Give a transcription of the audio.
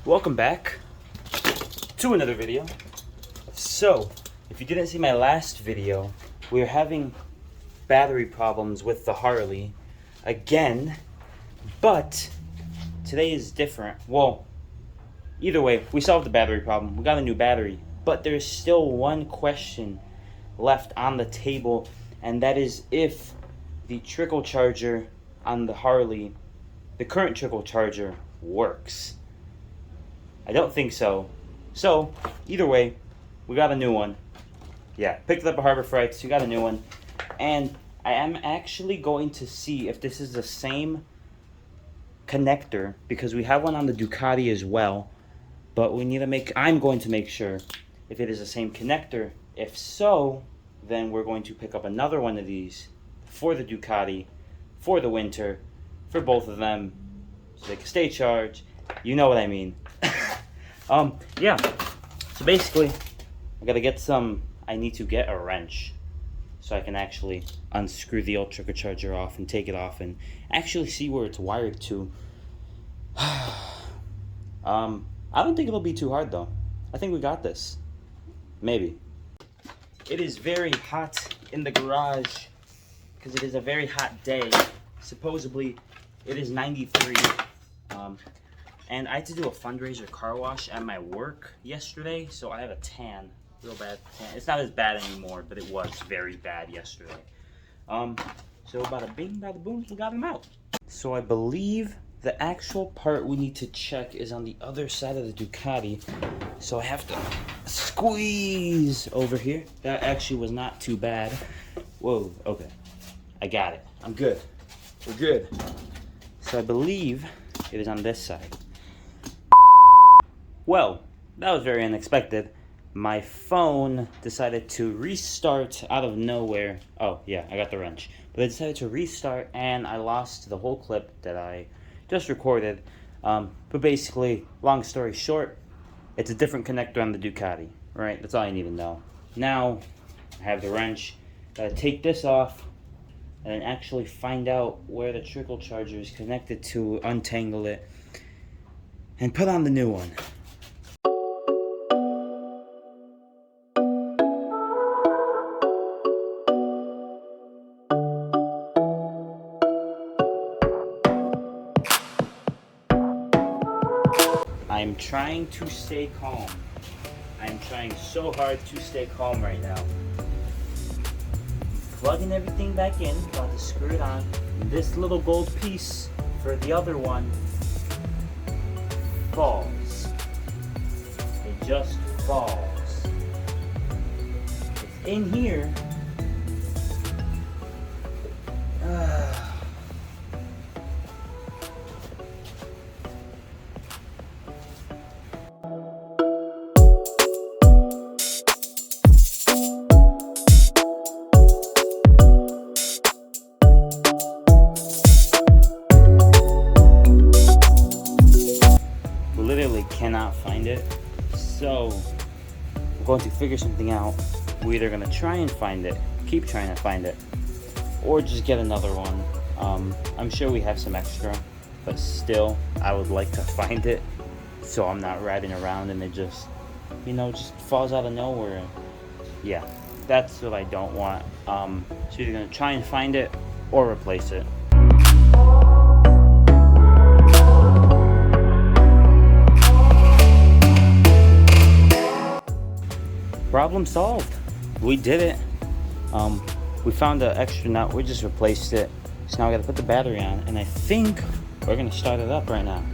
Welcome back to another video. So, if you didn't see my last video, we are having battery problems with the Harley again, but today is different. Well, either way, we solved the battery problem. We got a new battery, but there's still one question left on the table, and that is if the trickle charger on the Harley, the current trickle charger, works. I don't think so. So, either way, we got a new one. Yeah, picked it up at Harbor Freights. We got a new one. And I am actually going to see if this is the same connector, because we have one on the Ducati as well. But we need to I'm going to make sure if it is the same connector. If so, then we're going to pick up another one of these for the Ducati, for the winter, for both of them, so they can stay charged. You know what I mean. Yeah. So basically, I need to get a wrench so I can actually unscrew the old trickle charger off and take it off and actually see where it's wired to. I don't think it'll be too hard though. I think we got this. Maybe. It is very hot in the garage because it is a very hot day. Supposedly, it is 93. And I had to do a fundraiser car wash at my work yesterday, so I have a tan, real bad tan. It's not as bad anymore, but it was very bad yesterday. So bada bing, bada boom, we got them out. So I believe the actual part we need to check is on the other side of the Ducati. So I have to squeeze over here. That actually was not too bad. Whoa, okay. I got it. I'm good. We're good. So I believe it is on this side. Well, that was very unexpected. My phone decided to restart out of nowhere. Oh, yeah, I got the wrench. But it decided to restart, and I lost the whole clip that I just recorded. But basically, long story short, it's a different connector on the Ducati, right? That's all I need to know. Now, I have the wrench. Gotta take this off and actually find out where the trickle charger is connected to, untangle it, and put on the new one. I'm trying to stay calm. I'm trying so hard to stay calm right now. Plugging everything back in, about to screw it on. And this little gold piece for the other one falls. It just falls. It's in here. Literally cannot find it, so we're going to figure something out. We're either going to try and find it, keep trying to find it, or just get another one. I'm sure we have some extra, but still I would like to find it so I'm not riding around and it just, just falls out of nowhere. Yeah, that's what I don't want. So either going to try and find it or replace it. Problem solved. We did it. We found an extra nut. We just replaced it. So now we gotta put the battery on, and I think we're gonna start it up right now.